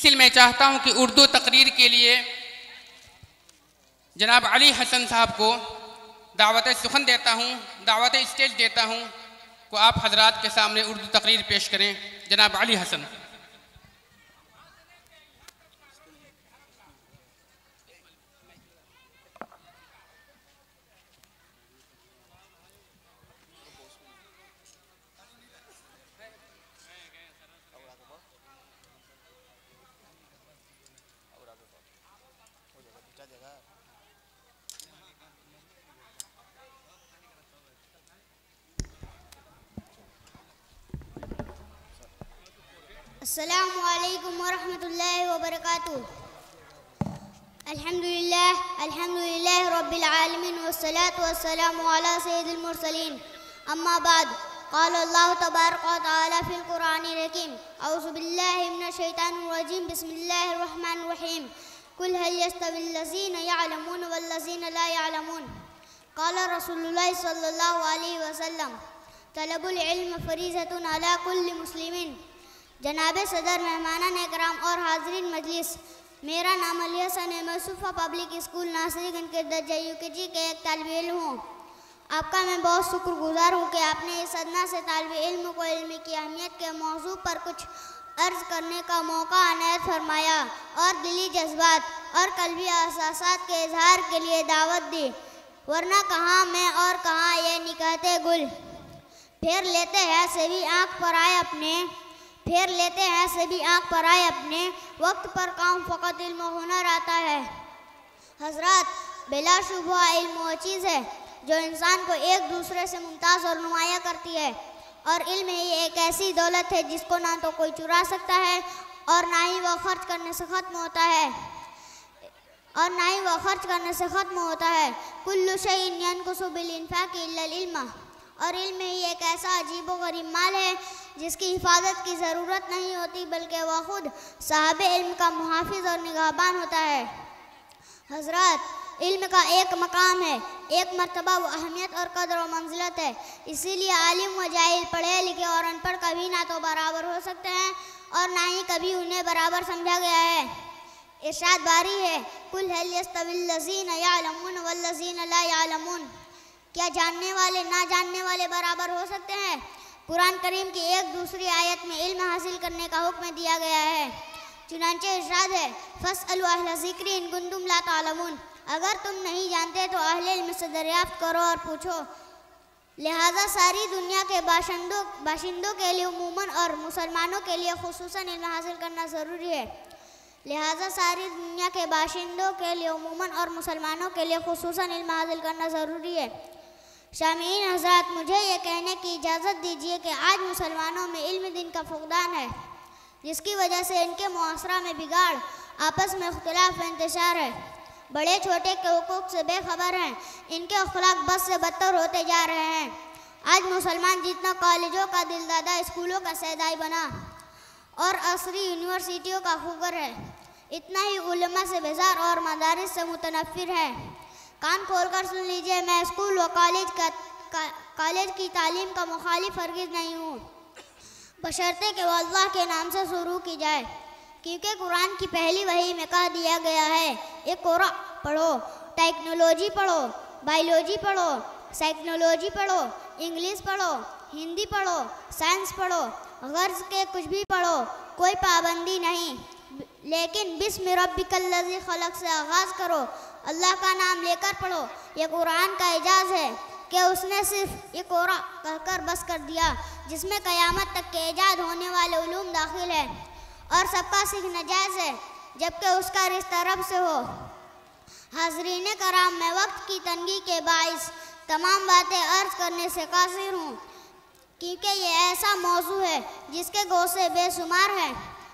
इसलिए मैं चाहता हूं कि उर्दू तकरीर के लिए जनाब अली हसन साहब को दावत सुखन देता हूं, दावत स्टेज देता हूं को आप हजरात के सामने उर्दू तकरीर पेश करें। जनाब अली हसन। अस्सलामु अलैकुम वरहमतुल्लाहि वबरकातुहू। अल्हम्दुलिल्लाह रब्बिल आलमीन वस्सलातु वस्सलामु अला सय्यिदिल मुरसलीन। अम्मा बाद, क़ाल अल्लाहु तबारक व तआला फ़िल क़ुरआनिल हकीम, अऊज़ु बिल्लाहि मिनश शैतानिर रजीम, बिस्मिल्लाहिर रहमानिर रहीम। कुल हल यस्तविल लज़ीना यअलमून वल लज़ीना ला यअलमून। क़ाल रसूलुल्लाह सल्लल्लाहु अलैहि वसल्लम, तलबुल इल्म फ़रीज़तुन अला कुल्लि मुस्लिमिन। जनाब सदर, मेहमानान इकराम और हाज़रीन मजलिस, मेरा नाम अली हसन है। मैं सूफा पब्लिक स्कूल नासिरीगंज के दर्जा UKG के एक तालिब इल्म हूँ। आपका मैं बहुत शुक्रगुजार हूँ कि आपने इस अदना से तालिब इल्म को इल्म की अहमियत के मौजू पर कुछ अर्ज़ करने का मौका अनायत फरमाया और दिली जज्बात और कल्बी एहसासात के इजहार के लिए दावत दी। वरना कहाँ मैं और कहाँ ये निकहते गुल। फेर लेते हैं सभी आँख पर आए अपने वक्त पर काम फ़कत इल्म हुनर आता है। हजरात, बिलाशुबहा इल्म वो चीज़ है जो इंसान को एक दूसरे से मुमताज़ और नुमाया करती है। और इल्म ही एक ऐसी दौलत है जिसको ना तो कोई चुरा सकता है और ना ही वह खर्च करने से ख़त्म होता है। कुल्लु शैइन यनकुसु बिल इंफाक़ि इल्लल इल्म। और इल्म ही एक ऐसा अजीब व गरीब माल है जिसकी हिफाजत की ज़रूरत नहीं होती, बल्कि वह खुद साहब इल्म का मुहाफिज और निगहबान होता है। हजरात, इल्म का एक मकाम है, एक मर्तबा व अहमियत और कदर व मंजिलत है। इसीलिए आलिम व जाहिल, पढ़े लिखे और अनपढ़ कभी ना तो बराबर हो सकते हैं और ना ही कभी उन्हें बराबर समझा गया है। इरशाद बारी है, कुल हल यस्तविल लज़ीना यअलमून वल लज़ीना ला यअलमून। क्या जानने वाले ना जानने वाले बराबर हो सकते हैं? कुरान करीम की एक दूसरी आयत में इल्म हासिल करने का हुक्म दिया गया है। चुनांचे इरशाद है, फ़स्अलू अहला ज़िक्रि इन कुंतुम ला तालमून। अगर तुम नहीं जानते तो अहले इल्म से दरियाफ्त करो और पूछो। लिहाजा सारी दुनिया के बाशिंदों के लिए उमूमन और मुसलमानों के लिए खुसूसन इल्म हासिल करना ज़रूरी है। शामीन हज़रात, मुझे ये कहने की इजाज़त दीजिए कि आज मुसलमानों में इल्म दिन का फुक़दान है, जिसकी वजह से इनके मुआशरा में बिगाड़, आपस में इख्तिलाफ व इंतशार है। बड़े छोटे के हुकूक से बेखबर हैं, इनके अखलाक बद से बदतर होते जा रहे हैं। आज मुसलमान जितना कॉलेजों का दिलदादा, स्कूलों का सैदाई बना और असरी यूनिवर्सिटियों का खुगर है, इतना ही उलमा से बेजार और मदारिस से मुतनफ़िर है। कान खोलकर सुन लीजिए, मैं स्कूल व कॉलेज की तालीम का मुखालिफ हरगिज़ नहीं हूँ, बशर्ते कि वह अल्लाह के नाम से शुरू की जाए, क्योंकि कुरान की पहली वही में कह दिया गया है, इक़रा पढ़ो, टेक्नोलॉजी पढ़ो, बायोलॉजी पढ़ो, साइकोलॉजी पढ़ो, इंग्लिश पढ़ो, हिंदी पढ़ो, साइंस पढ़ो, गर्ज के कुछ भी पढ़ो, कोई पाबंदी नहीं, लेकिन बिस्मि रब्बिकल लज़ी खलक़ से आगाज़ करो, अल्लाह का नाम लेकर पढ़ो। यह कुरान का एजाज़ है कि उसने सिर्फ इक़रा कहकर बस कर दिया, जिसमें क़यामत तक के ईजाद होने वाले उलूम दाखिल है और सबका सीखना जायज़ है, जबकि उसका रिश्ता रब से हो। हाज़रीन कराम, मैं वक्त की तंगी के बाइस तमाम बातें अर्ज़ करने से कासिर हूँ, क्योंकि ये ऐसा मौजू है जिसके गोशे बेशुमार हैं।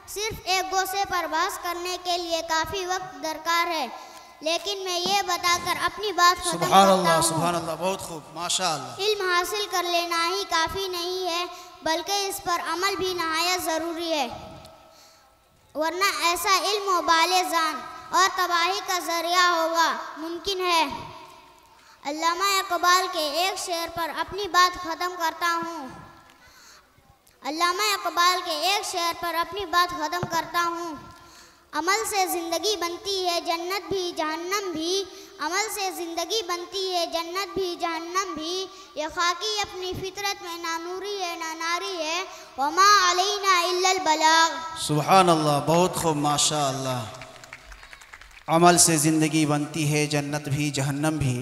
सिर्फ एक गोशे पर बहस करने के लिए काफ़ी वक्त दरकार है, लेकिन मैं ये बताकर अपनी बात खत्म करता हूँ। सुभान अल्लाह, बहुत खूब, माशाअल्लाह। इल्म हासिल कर लेना ही काफ़ी नहीं है, बल्कि इस पर अमल भी नहायत ज़रूरी है, वरना ऐसा इल्म बाले जान और तबाही का ज़रिया होगा मुमकिन है। अल्लामा इक़बाल के एक शेर पर अपनी बात ख़त्म करता हूँ। अमल से ज़िंदगी बनती है जन्नत भी जहन्नम भी, अमल से ज़िंदगी बनती है जन्नत भी जहन्नम भी। ये खाकी अपनी फितरत में ना नूरी है ना नारी है, वमा अलैना इल्लल बलाग। सुभान अल्लाह, बहुत खूब, माशा अल्लाह। अमल से ज़िंदगी बनती है जन्नत भी जहन्नम भी,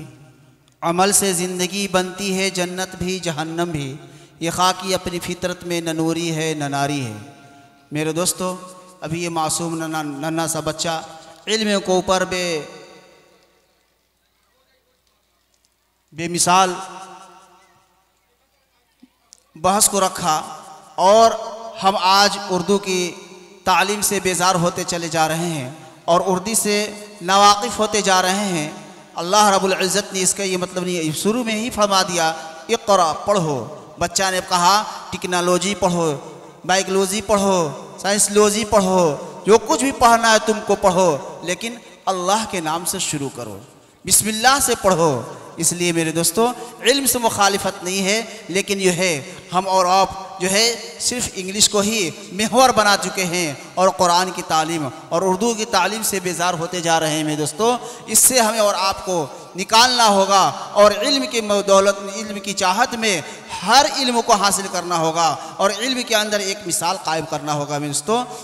अमल से ज़िंदगी बनती है जन्नत भी जहन्नम भी। ये खाकी अपनी फितरत में न नूरी है न नारी है। मेरे दोस्तों, अभी ये मासूम नन्हा सा बच्चा इल्म को ऊपर बेमिसाल बहस को रखा और हम आज उर्दू की तालीम से बेजार होते चले जा रहे हैं और उर्दू से नावाकिफ़ होते जा रहे हैं। अल्लाह रब्बुल इज़्ज़त ने इसका ये मतलब नहीं, शुरू में ही फरमा दिया इक़रा, पढ़ो। बच्चा ने कहा टेक्नोलॉजी पढ़ो, बायोलॉजी पढ़ो, साइंसलॉजी पढ़ो, जो कुछ भी पढ़ना है तुमको पढ़ो, लेकिन अल्लाह के नाम से शुरू करो, बिस्मिल्लाह से पढ़ो। इसलिए मेरे दोस्तों, इल्म से मुखालिफत नहीं है, लेकिन यह है हम और आप जो है सिर्फ इंग्लिश को ही महवर बना चुके हैं और कुरान की तालीम और उर्दू की तालीम से बेजार होते जा रहे हैं। मेरे दोस्तों, इससे हमें और आपको निकालना होगा और इल्म की दौलत, इल्म की चाहत में हर इल्म को हासिल करना होगा और इल्म के अंदर एक मिसाल कायम करना होगा। मेरे दोस्तों,